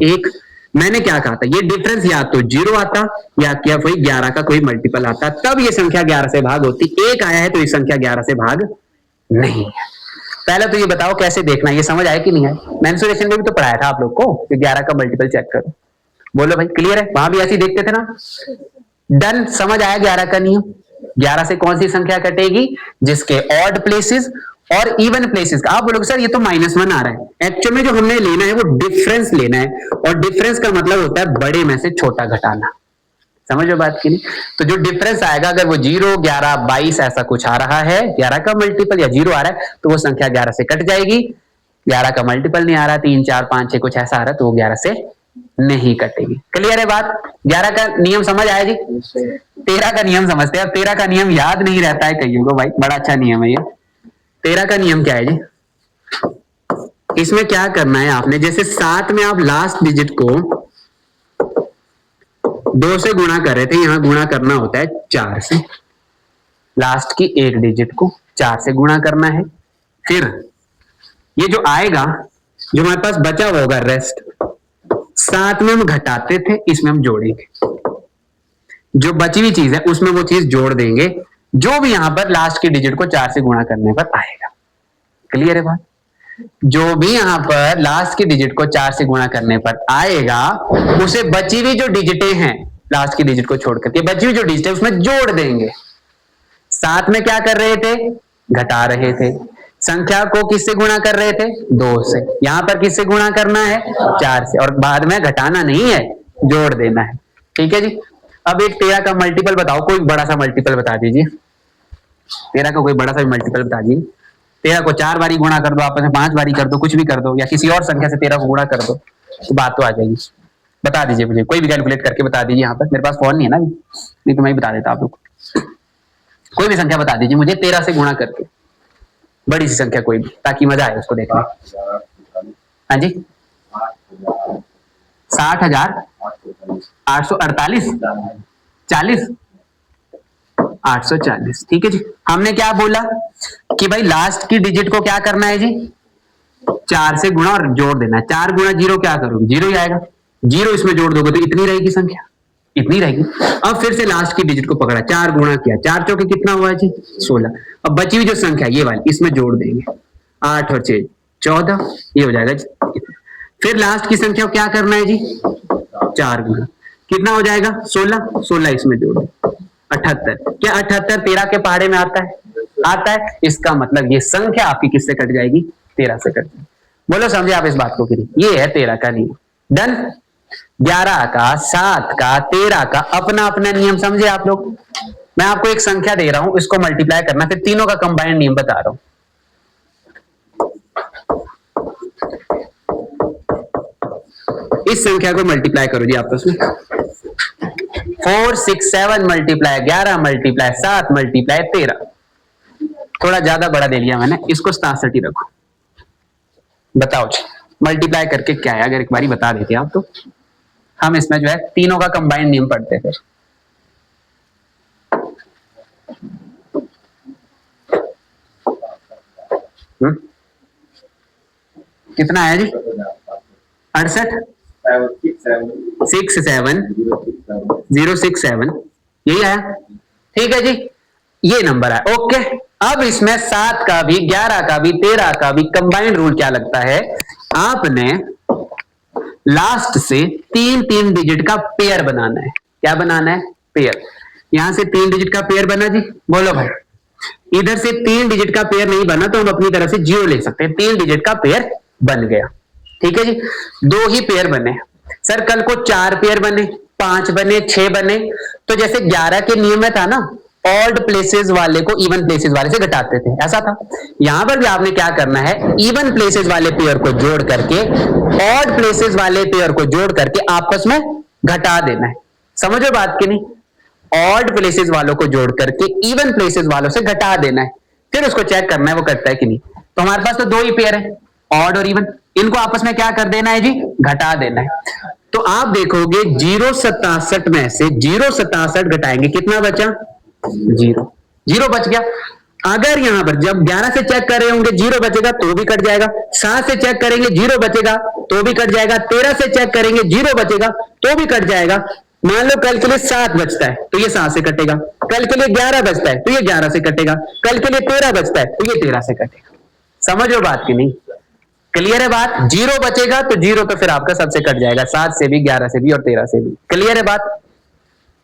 1। मैंने क्या कहा था, ये डिफरेंस या तो 0 आता या क्या कोई 11 का कोई मल्टीपल आता, तब ये संख्या 11 से भाग होती। 1 आया है तो ये संख्या 11 से भाग नहीं है। पहले तो ये बताओ कैसे देखना, ये समझ आया कि नहीं है? मेंसुरेशन में भी तो पढ़ाया था आप लोग को कि 11 का मल्टीपल चेक करो। बोलो भाई, क्लियर है? वहां भी ऐसे ही देखते थे ना। डन, समझ आया 11 का नियम। 11 से कौन सी संख्या कटेगी? जिसके ऑड प्लेसेस और इवन प्लेसेस। आप बोलोगे सर ये तो -1 आ रहा है। एक्चुअल में जो हमने लेना है वो डिफरेंस लेना है, और डिफरेंस का मतलब होता है बड़े में से छोटा घटाना। समझो बात की नहीं। तो जो डिफरेंस आएगा, अगर वो 0, 11, 22 ऐसा कुछ आ रहा है, 11 का मल्टीपल या 0 आ रहा है, तो वो संख्या 11 से कट जाएगी। 11 का मल्टीपल नहीं आ रहा, 3, 4, 5, 6 कुछ ऐसा आ रहा है, तो वो 11 से नहीं कटेगी। क्लियर है बात? 11 का नियम समझ आया जी? 13 का नियम समझते हैं। 13 का नियम याद नहीं रहता है कईयों को भाई, बड़ा अच्छा नियम है ये। 13 का नियम क्या है जी? इसमें क्या करना है आपने, जैसे 7 में आप लास्ट डिजिट को 2 से गुणा कर रहे थे, यहां गुणा करना होता है 4 से। लास्ट की एक डिजिट को 4 से गुणा करना है। फिर ये जो आएगा, जो हमारे पास बचा होगा रेस्ट, 7 में हम घटाते थे, इसमें हम जोड़ेंगे। जो बची हुई चीज है उसमें वो चीज जोड़ देंगे, जो भी यहां पर लास्ट की डिजिट को 4 से गुणा करने पर आएगा। क्लियर है बात? जो भी यहां पर लास्ट की डिजिट को 4 से गुणा करने पर आएगा, उसे बची हुई जो डिजिटें हैं, लास्ट की डिजिट को छोड़ करके बची हुई जो डिजिट है उसमें जोड़ देंगे। 7 में क्या कर रहे थे? घटा रहे थे। संख्या को किससे गुणा कर रहे थे? 2 से। यहां पर किससे गुणा करना है? 4 से। और बाद में घटाना नहीं है, जोड़ देना है। ठीक है जी। अब एक 13 का मल्टीपल बताओ, कोई बड़ा सा मल्टीपल बता दीजिए। 13 का कोई बड़ा सा मल्टीपल बता दीजिए। 13 को 4 बारी गुणा कर दो, आपस में 5 बारी कर दो, कुछ भी कर दो, या किसी और संख्या से 13 को गुणा कर दो, तो बात तो आ जाएगी। बता दीजिए मुझे, कोई भी कैलकुलेट करके बता दीजिए। यहाँ पर मेरे पास फोन नहीं है ना, नहीं तो मैं ही बता देता आप लोग को। कोई भी संख्या बता दीजिए मुझे 13 से गुणा करके, बड़ी सी संख्या कोई भी, ताकि मजा आए उसको देखने। हाँ जी, 60,848, 40, 840। ठीक है जी। हमने क्या बोला कि भाई लास्ट की डिजिट को क्या करना है जी? 4 से गुणा और जोड़ देना है। 4 गुणा 0 क्या करोगे? 0 ही आएगा। 0 इसमें जोड़ दोगे तो इतनी रहेगी संख्या, इतनी रहेगी। अब फिर से लास्ट की डिजिट को पकड़ा, 4 गुणा किया, 4 चौके कितना हुआ जी? 16। अब बची हुई जो संख्या ये वाली, इसमें जोड़ देंगे, 8 और 6 14, ये हो जाएगा जी। फिर लास्ट की संख्या को क्या करना है जी? 4 गुणा, कितना हो जाएगा? 16, 16 इसमें जोड़, 78। क्या 78 13 के पहाड़े में आता है? आता है। इसका मतलब ये संख्या आपकी किससे कट जाएगी? 13 से कट जाएगी। बोलो समझे आप इस बात को कि नहीं? ये है 13 का नियम। डन। 11 का, 7 का, 13 का अपना अपना नियम समझे आप लोग। मैं आपको एक संख्या दे रहा हूं, इसको मल्टीप्लाई करना, फिर तीनों का कंबाइंड नियम बता रहा हूं। इस संख्या को मल्टीप्लाई करो जी आपस में। 4, 6, 7 मल्टीप्लाई 11 मल्टीप्लाई 7 मल्टीप्लाई 13। थोड़ा ज्यादा बड़ा दे लिया मैंने, इसको 67 ही रखो। बताओ जी मल्टीप्लाई करके क्या है, अगर एक बारी बता देते आप तो हम इसमें जो है तीनों का कंबाइंड नियम पढ़ते फिर। कितना आया जी? 68, 67067, यही आया। ठीक है जी, ये नंबर है। ओके। अब इसमें 7 का भी, 11 का भी, 13 का भी कंबाइंड रूल क्या लगता है? आपने लास्ट से 3 डिजिट का पेयर बनाना है। क्या बनाना है? पेयर। यहां से 3 डिजिट का पेयर बना जी, बोलो भाई। इधर से 3 डिजिट का पेयर नहीं बना तो हम अपनी तरफ से 0 ले सकते हैं। 3 डिजिट का पेयर बन गया। ठीक है जी। 2 ही पेयर बने सर, कल को 4 पेयर बने, 5 बने, 6 बने, तो जैसे 11 के नियम में था ना, ऑड प्लेसेस वाले को इवन प्लेसेस वाले से घटाते थे, ऐसा था। यहां पर भी आपने क्या करना है? इवन प्लेसेस वाले पेयर को जोड़ करके ऑड प्लेसेस वाले पेयर को जोड़ करके आपस में घटा देना है। समझो बात की नहीं? ऑड प्लेसेस वालों को जोड़ करके इवन प्लेसेस वालों से घटा देना है, फिर उसको चेक करना है वो कटता है कि नहीं। तो हमारे पास तो 2 ही पेयर है, ऑड और इवन, इनको आपस में क्या कर देना है जी? घटा देना है। तो आप देखोगे 067 में से 067 घटाएंगे, कितना बचा? 0। 0 बच गया। अगर यहां पर जब 11 से चेक कर रहे होंगे 0 बचेगा तो भी कट जाएगा, 7 से चेक करेंगे 0 बचेगा तो भी कट जाएगा, 13 से चेक करेंगे 0 बचेगा तो भी कट जाएगा। मान लो कल के लिए 7 बचता है तो ये 7 से कटेगा, कल के लिए 11 बचता है तो ये 11 से कटेगा, कल के लिए 13 बचता है तो ये 13 से कटेगा। समझो बात की नहीं? क्लियर है बात? 0 बचेगा तो 0 तो फिर आपका सबसे कट जाएगा, 7 से भी, 11 से भी और 13 से भी। क्लियर है बात?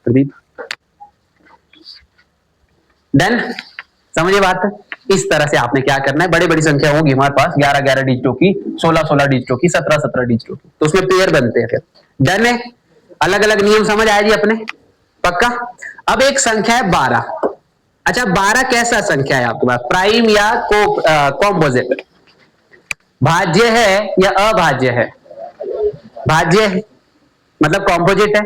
प्रदीप डन? समझिए बात। इस तरह से आपने क्या करना है, बड़ी बड़ी संख्या होगी हमारे पास, 11 डिजिटों की, 16 डिजिटों की, 17 डिजिटों की, तो उसमें पेयर बनते हैं फिर। डन है? अलग अलग नियम समझ आया जी अपने? पक्का। अब एक संख्या है 12। अच्छा 12 कैसा संख्या है आपके पास, प्राइम या कॉम्पोजिट, भाज्य है या अभाज्य है? भाज्य है, मतलब कॉम्पोजिट है।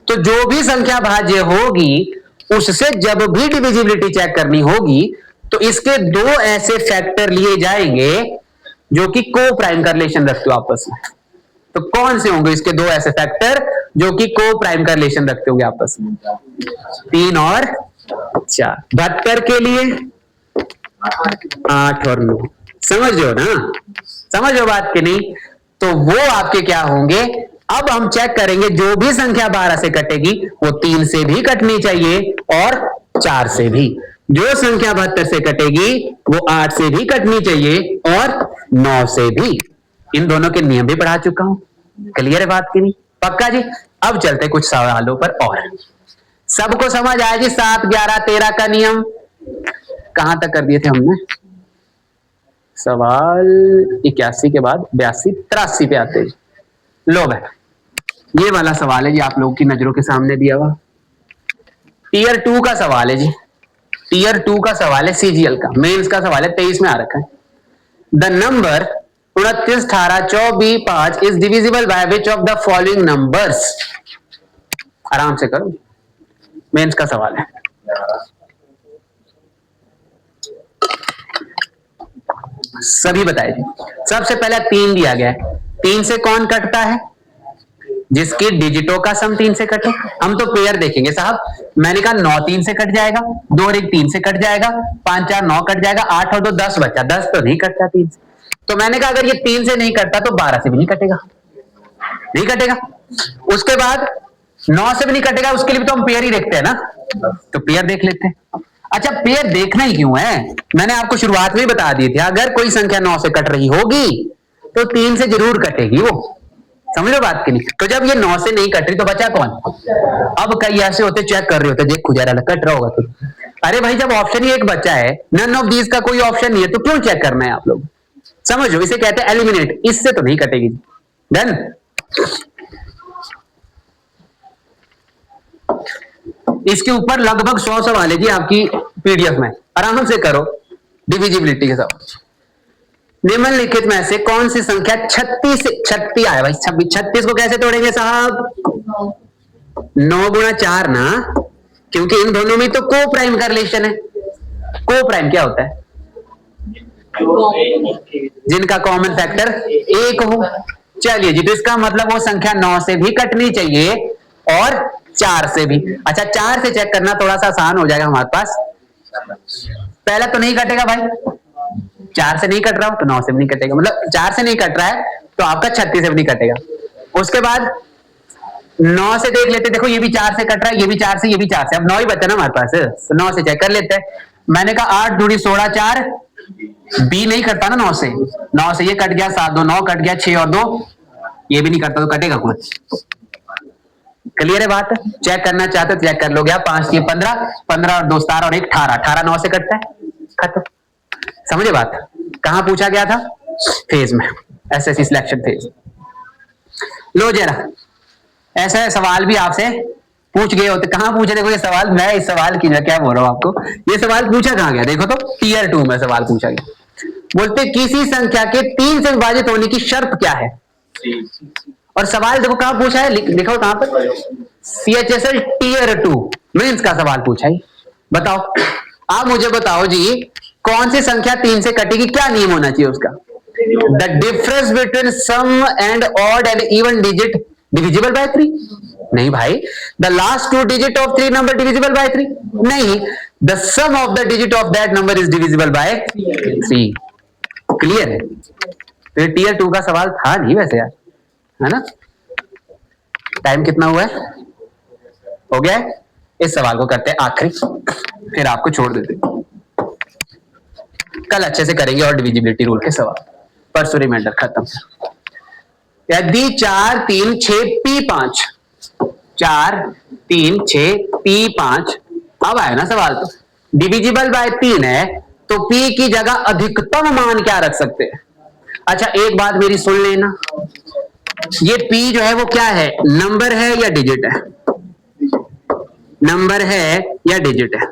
तो जो भी संख्या भाज्य होगी उससे जब भी डिविजिबिलिटी चेक करनी होगी तो इसके दो ऐसे फैक्टर लिए जाएंगे जो कि को प्राइम का रिलेशन रखते हो आपस में। तो कौन से होंगे इसके दो ऐसे फैक्टर जो कि को प्राइम का रिलेशन रखते होंगे आपस में? 3 और 4। 72 के लिए 8 और 9। समझ रहे हो ना, समझ रहे हो बात की नहीं? तो वो आपके क्या होंगे, अब हम चेक करेंगे जो भी संख्या 12 से कटेगी वो 3 से भी कटनी चाहिए और 4 से भी। जो संख्या 72 से कटेगी वो 8 से भी कटनी चाहिए और 9 से भी। इन दोनों के नियम भी पढ़ा चुका हूं, क्लियर है बात की नहीं? पक्का जी। अब चलते कुछ सवालों पर और। सबको समझ आया जी 7, 11, 13 का नियम? कहां तक कर दिए थे हमने? सवाल 81 के बाद 82, 83 पे आते हैं। लो भाई ये वाला सवाल है जी, आप लोगों की नजरों के सामने दिया हुआ टीयर 2 का सवाल है जी। टीयर 2 का सवाल है, सीजीएल का, मेंस का सवाल है, 23 में आ रखा है। The number 29, 18, 24, 5 is divisible by which of the following numbers? आराम से करो, मेंस का सवाल है। सभी बताए जी। सबसे पहले 3 दिया गया है, 3 से कौन कटता है? जिसकी डिजिटों का सम 3 से कटे। हम तो पेयर देखेंगे साहब, मैंने कहा 9 3 से कट जाएगा, 2 और 1 3 से कट जाएगा, 5 4 9 कट जाएगा, 8 और 2 10 बचा, 10 तो नहीं कटता 3 से। तो मैंने कहा अगर ये 3 से नहीं कटता तो 12 से भी नहीं कटेगा, नहीं कटेगा। उसके बाद 9 से भी नहीं कटेगा, उसके लिए भी तो हम पेयर ही देखते हैं ना, तो पेयर देख लेते हैं। अच्छा पेयर देखना ही क्यों है, मैंने आपको शुरुआत में ही बता दी थी, अगर कोई संख्या 9 से कट रही होगी तो 3 से जरूर कटेगी वो। समझ लो बात की नहीं? तो जब ये 9 से नहीं कट रही तो बचा कौन? अब कई ऐसे होते चेक कर रहे होते, देख खुजा रहा कट रहा होगा तो, अरे भाई जब ऑप्शन ही एक बच्चा है, नन ऑफ दीज का कोई ऑप्शन नहीं है, तो क्यों चेक करना है आप लोग? समझो, इसे कहते हैं एलिमिनेट, इससे तो नहीं कटेगी। डन। इसके ऊपर लगभग 100 सवाल है जी आपकी पीडीएफ में, आराम से करो डिविजिबिलिटी के साथ। निम्नलिखित में से कौन सी संख्या 36 आया भाई, 36 को कैसे तोड़ेंगे साहब? 9 गुणा 4 ना, क्योंकि इन दोनों में तो को प्राइम का रिलेशन है। को प्राइम क्या होता है? जिनका कॉमन फैक्टर 1 हो। चलिए जी, तो इसका मतलब वो संख्या 9 से भी कटनी चाहिए और 4 से भी। अच्छा 4 से चेक करना थोड़ा सा आसान हो जाएगा हमारे पास। पहला तो नहीं कटेगा भाई, 4 से नहीं कट रहा हो तो 9 से भी नहीं कटेगा, मतलब 4 से नहीं कट रहा है तो आपका 36 से भी नहीं कटेगा। उसके बाद 9 से देख लेते, देखो ये भी 4 से कट रहा है, ये भी 4 से, ये भी 4 से, अब 9 ही बचा ना हमारे पास, तो 9 से चेक कर लेते हैं। मैंने कहा 8 दूनी 16 4, बी नहीं करता ना 9 से, 9 से ये कट गया, 7 2 9 कट गया, 6 और 2 ये भी नहीं करता, तो कटेगा कुछ। क्लियर है बात? चेक करना चाहते तो चेक कर लो, गया 5 3 15, 15 और 2 17 और 1 18, 18 9 से कटता है, खत्म। समझे बात? कहां पूछा गया था? फेज में, एसएससी सिलेक्शन फेज। लो जरा, ऐसा सवाल भी आपसे पूछ गए होते, कहां पूछे? देखो ये सवाल, मैं इस सवाल की मैं क्या बोल रहा हूं आपको, ये सवाल पूछा कहां गया, देखो तो टीयर 2 में सवाल पूछा गया। बोलते किसी संख्या के 3 से विभाजित होने की शर्त क्या है? और सवाल देखो कहां पूछा है, लिखो कहां पर, सीएचएसएल टीयर 2 मेंस का सवाल पूछा है। बताओ, आप मुझे बताओ जी, कौन सी संख्या 3 से कटेगी, क्या नियम होना चाहिए उसका? The difference between sum and odd and even digit divisible by 3? नहीं भाई। The last 2 digit of 3 number divisible by 3? नहीं। The sum of the digit of that number is divisible by 3। Clear है? तो टीयर 2 का सवाल था नहीं वैसे यार, है ना? टाइम कितना हुआ है? हो गया है? इस सवाल को करते हैं आखिरी, फिर आपको छोड़ देते। कल अच्छे से करेंगे और डिविजिबिलिटी रूल के सवाल, परसों रिमाइंडर खत्म। यदि 4 3 6 P5, 4 3 6 P5, अब आया ना सवाल, तो डिविजिबल बाय 3 है तो P की जगह अधिकतम मान क्या रख सकते हैं? अच्छा एक बात मेरी सुन लेना, ये P जो है वो क्या है, नंबर है या डिजिट है? नंबर है या डिजिट है?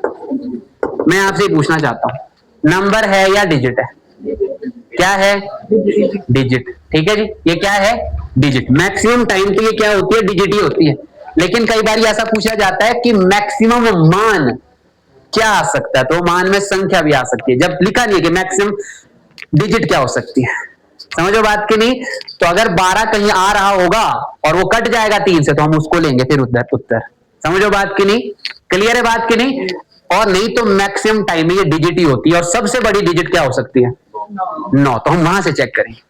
मैं आपसे पूछना चाहता हूं, नंबर है या डिजिट है? क्या है? डिजिट। ठीक है जी, ये क्या है? डिजिट। मैक्सिमम टाइम तो ये क्या होती है? डिजिट ही होती है। लेकिन कई बार ऐसा पूछा जाता है कि मैक्सिमम मान क्या आ सकता है, तो मान में संख्या भी आ सकती है। जब लिखा नहीं है कि मैक्सिमम डिजिट क्या हो सकती है, समझो बात की नहीं। तो अगर 12 कहीं आ रहा होगा और वो कट जाएगा 3 से, तो हम उसको लेंगे फिर उत्तर। समझो बात की नहीं? क्लियर है बात की नहीं? और नहीं तो मैक्सिमम टाइम में ये डिजिट ही होती है। और सबसे बड़ी डिजिट क्या हो सकती है? 9। तो हम वहां से चेक करेंगे।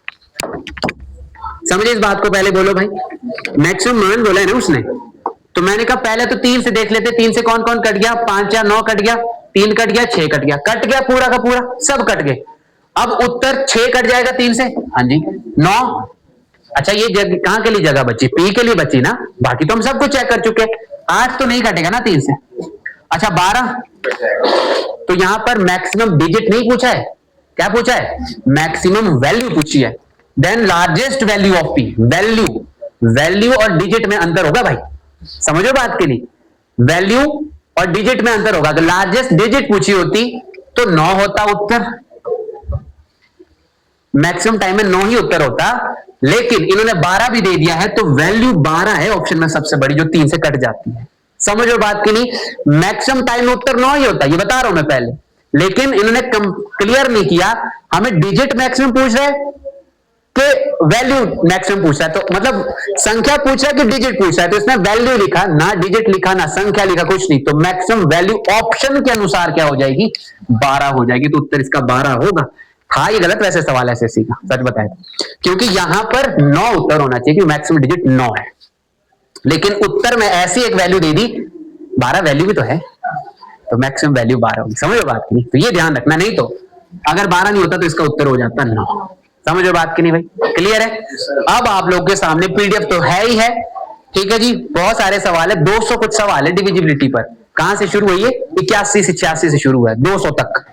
समझे इस बात को? पहले बोलो भाई, मैक्सिमम मान बोला है ना उसने, तो मैंने कहा पहले तो 3 से देख लेते। 3 से कौन कौन कट गया? 5 या 9 कट गया, 3 कट गया, 6 कट गया, कट गया पूरा का पूरा, सब कट गए। अब उत्तर 6 कट जाएगा 3 से, हाँ जी 9। अच्छा ये जगह कहां के लिए जगह बची? पी के लिए बची ना, बाकी तो हम सब कुछ चेक कर चुके। 8 तो नहीं कटेगा ना 3 से। अच्छा 12, तो यहां पर मैक्सिमम डिजिट नहीं पूछा है, क्या पूछा है? मैक्सिमम वैल्यू पूछी है। Then largest value of P. Value और डिजिट में अंतर होगा भाई, समझो बात के लिए। वैल्यू और डिजिट में अंतर होगा। अगर लार्जेस्ट डिजिट पूछी होती तो 9 होता उत्तर, मैक्सिमम टाइम में 9 ही उत्तर होता। लेकिन इन्होंने 12 भी दे दिया है, तो वैल्यू 12 है ऑप्शन में सबसे बड़ी, जो 3 से कट जाती है। समझो बात की नहीं? मैक्सिमम टाइम में उत्तर 9 ही होता है, ये बता रहा हूं मैं पहले। लेकिन इन्होंने क्लियर नहीं किया, हमें डिजिट मैक्सिमम पूछ रहे कि वैल्यू मैक्सिमम पूछ रहा है। तो मतलब संख्या पूछ रहा है कि डिजिट पूछ रहा है, तो इसने वैल्यू लिखा, ना डिजिट लिखा ना संख्या लिखा, कुछ नहीं। तो मैक्सिमम वैल्यू ऑप्शन के अनुसार क्या हो जाएगी? 12 हो जाएगी। तो उत्तर इसका 12 होगा। था ये गलत वैसे सवाल एसएससी का, सच बताए, क्योंकि यहां पर 9 उत्तर होना चाहिए, क्योंकि मैक्सिमम डिजिट 9 है। लेकिन उत्तर में ऐसी एक वैल्यू दे दी, 12 वैल्यू भी तो है, तो मैक्सिमम वैल्यू 12 होगी। समझो बात की नहीं? तो ये ध्यान रखना, नहीं तो अगर 12 नहीं होता तो इसका उत्तर हो जाता 9। समझो बात की नहीं भाई? क्लियर है? अब आप लोग के सामने पीडीएफ तो है ही है, ठीक है जी। बहुत सारे सवाल है, 200 कुछ सवाल है डिविजिबिलिटी पर। कहां से शुरू हुई है? 81 से 86 से शुरू हुआ है, 200 तक।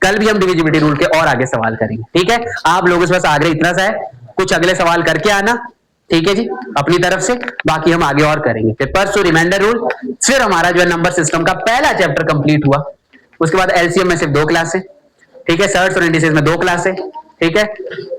कल भी हम डिविजिबिलिटी रूल के और आगे सवाल करेंगे, ठीक है। आप लोगों से बस आगे इतना सा है, कुछ अगले सवाल करके आना, ठीक है जी, अपनी तरफ से। बाकी हम आगे और करेंगे। फिर परसों रिमाइंडर रूल, फिर हमारा जो है नंबर सिस्टम का पहला चैप्टर कंप्लीट हुआ। उसके बाद एलसीएम में सिर्फ 2 क्लास है, ठीक है। सर्ट्स और इंडिसेस में 2 क्लास है, ठीक है।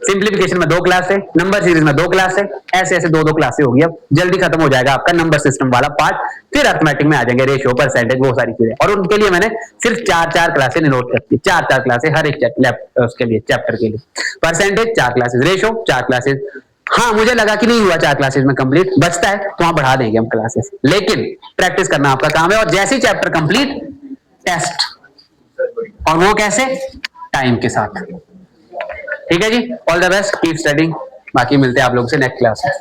सिंप्लीफिकेशन में 2 क्लास है, नंबर सीरीज में 2 क्लास है। ऐसे ऐसे 2-2 क्लासें होगी। अब जल्दी खत्म हो जाएगा आपका नंबर सिस्टम वाला पार्ट। फिर अर्थमेटिक में आ जाएंगे, रेशियो, परसेंटेज, वो सारी चीजें। और उनके लिए मैंने सिर्फ 4-4 क्लासें नोट करती है, 4-4 क्लासें हर एक उसके लिए, चैप्टर के लिए। Percentage 4 classes, ratio 4 classes. हाँ मुझे लगा कि नहीं हुआ 4 क्लासेस में कंप्लीट, बचता है तो वहां बढ़ा देंगे हम क्लासेस, लेकिन प्रैक्टिस करना आपका काम है। और जैसे ही चैप्टर कंप्लीट, टेस्ट, और वो कैसे? टाइम के साथ, ठीक है जी। All the best, keep studying. बाकी मिलते हैं आप लोगों से नेक्स्ट क्लास में।